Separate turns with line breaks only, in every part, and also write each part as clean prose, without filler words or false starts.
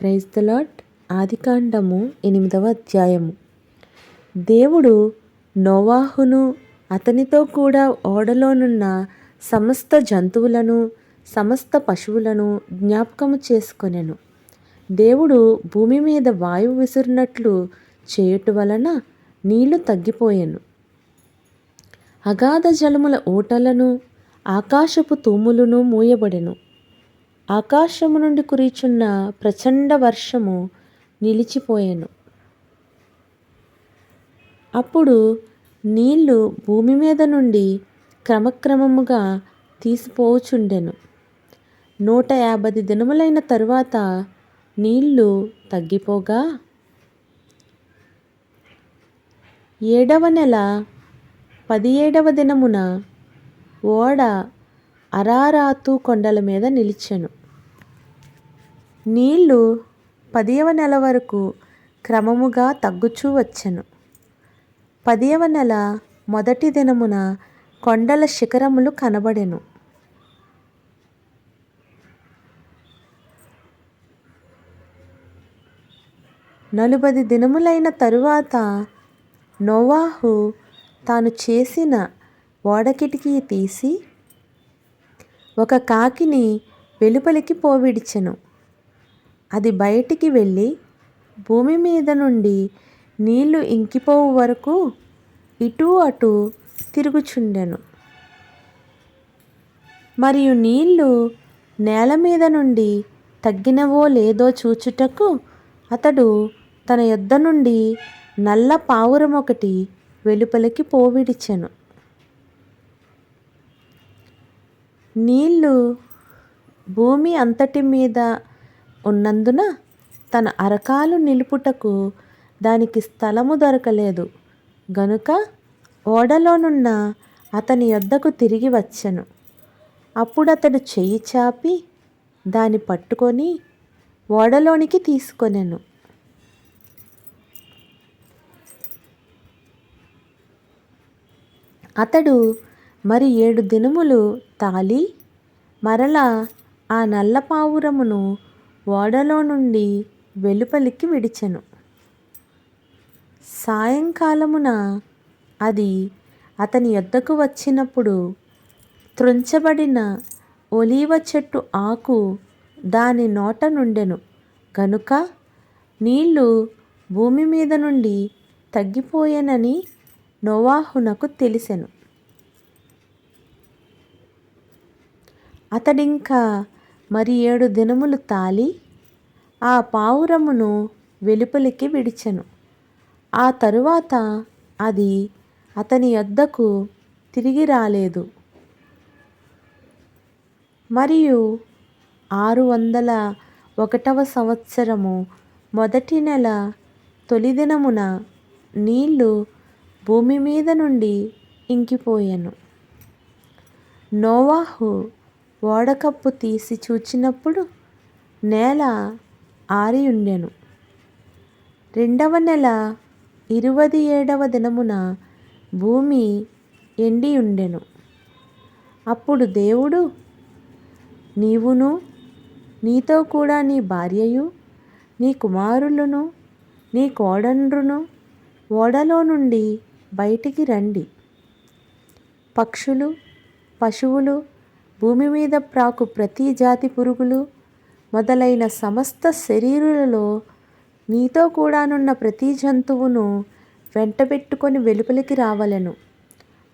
Praise the lord. ఆదికాండము 8వ అధ్యాయము. దేవుడు నోవాహును అతనితో కూడా ఓడలోనున్న సమస్త జంతువులను సమస్త పశువులను జ్ఞాపకము చేసుకొనెను. దేవుడు భూమి మీద వాయువు విసురునట్లు చేయుట వలన నీళ్లు తగ్గిపోయెను. అగాధ జలముల ఊటలను ఆకాశపు తూములను మూయబడెను. ఆకాశము నుండి కురిచున్న ప్రచండ వర్షము నిలిచిపోయెను. అప్పుడు నీళ్లు భూమి మీద నుండి క్రమక్రమముగా తీసిపోవుచుండెను. 150 దినములైన తరువాత నీళ్లు తగ్గిపోగా 7వ నెల 17వ దినమున ఓడ అరారాతు కొండల మీద నిలిచెను. నీళ్లు 10వ నెల వరకు క్రమముగా తగ్గుచూ వచ్చెను. 10వ నెల మొదటి దినమున కొండల శిఖరములు కనబడెను. నలుబది దినములైన తరువాత నోవాహు తాను చేసిన ఓడ కిటికీ తీసి ఒక కాకిని వెలుపలికి పోవిడిచెను. అది బయటికి వెళ్ళి భూమి మీద నుండి నీళ్లు ఇంకిపోవు వరకు ఇటూ అటూ తిరుగుచుండెను. మరియు నీళ్లు నేల మీద నుండి తగ్గినవో లేదో చూచుటకు అతడు తన యొద్ద నుండి నల్ల పావురమొకటి వెలుపలికి పోవిడిచెను. నీళ్లు భూమి అంతటి మీద ఉన్నందున తన అరకాలు నిలుపుటకు దానికి స్థలము దొరకలేదు గనుక ఓడలోనున్న అతని యొద్దకు తిరిగి వచ్చెను. అప్పుడతడు చెయ్యి చాపి దాని పట్టుకొని ఓడలోనికి తీసుకొనెను. అతడు మరి 7 దినములు తాలి మరలా ఆ నల్ల పావురమును ఓడలో నుండి వెలుపలికి విడిచెను. సాయంకాలమున అది అతని యొద్దకు వచ్చినప్పుడు త్రుంచబడిన ఒలీవ చెట్టు ఆకు దాని నోట నుండెను గనుక నీళ్లు భూమి మీద నుండి తగ్గిపోయెనని నోవాహునకు తెలిసెను. అతడింకా మరి 7 దినములు తాలి ఆ పావురమును వెలుపలికి విడిచెను. ఆ తరువాత అది అతని యొద్దకు తిరిగి రాలేదు. మరియు 601వ సంవత్సరము మొదటి నెల తొలి దినమున నీళ్లు భూమి మీద నుండి ఇంకిపోయెను. నోవాహు ఓడకప్పు తీసి చూచినప్పుడు నేల ఆరియుండెను. 2వ నెల 27వ దినమున భూమి ఎండియుండెను. అప్పుడు దేవుడు, నీవును నీతో కూడా నీ భార్యయు నీ కుమారులను నీ కోడండ్రును ఓడలో నుండి బయటికి రండి. పక్షులు పశువులు భూమి మీద ప్రాకు ప్రతి జాతి పురుగులు మొదలైన సమస్త శరీరులలో నీతో కూడానున్న ప్రతి జంతువును వెంటబెట్టుకొని వెలుపలికి రావలెను.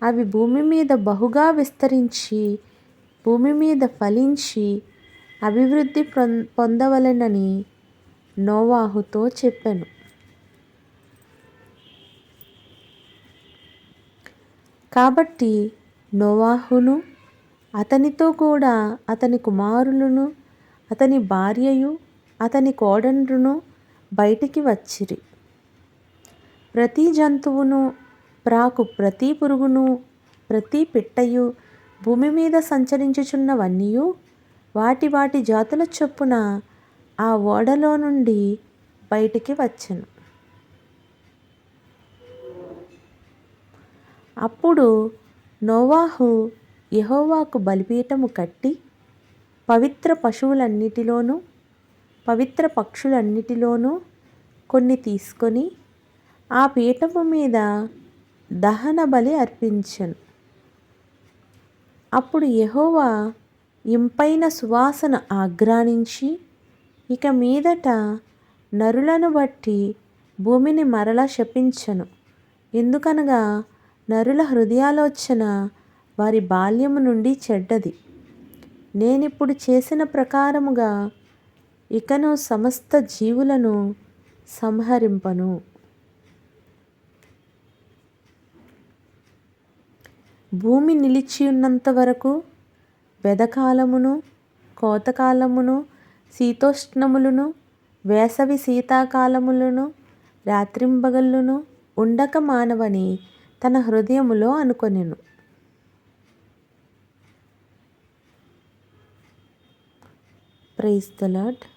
అవి భూమి మీద బహుగా విస్తరించి భూమి మీద ఫలించి అభివృద్ధి పొందవలెనని నోవాహుతో చెప్పెను. కాబట్టి నోవాహును అతనితో కూడా అతని కుమారులను అతని భార్యయు అతని కోడండ్రును బయటికి వచ్చిరి. ప్రతి జంతువును ప్రాకు ప్రతి పురుగును ప్రతి పిట్టయు భూమి మీద సంచరించుచున్నవన్నీయు వాటి వాటి జాతుల చొప్పున ఆ ఓడలో నుండి బయటికి వచ్చెను. అప్పుడు నోవాహు యెహోవాకు బలిపీఠము కట్టి పవిత్ర పశువులన్నిటిలోనూ పవిత్ర పక్షులన్నిటిలోనూ కొన్ని తీసుకొని ఆ పీఠము మీద దహన బలి అర్పించెను. అప్పుడు యెహోవా ఇంపైన సువాసన ఆఘ్రానించి, ఇక మీదట నరులను బట్టి భూమిని మరల శపించెను. ఎందుకనగా నరుల హృదయాలోచన వారి బాల్యము నుండి చెడ్డది. నేనిప్పుడు చేసిన ప్రకారముగా ఇకను సమస్త జీవులను సంహరింపను. భూమి నిలిచియున్నంత వరకు వెదకాలమును, కోతకాలమును, శీతోష్ణములను, వేసవి శీతాకాలములను, రాత్రింబగళ్ళును ఉండక మానవని తన హృదయములో అనుకొనెను. Praise the lord.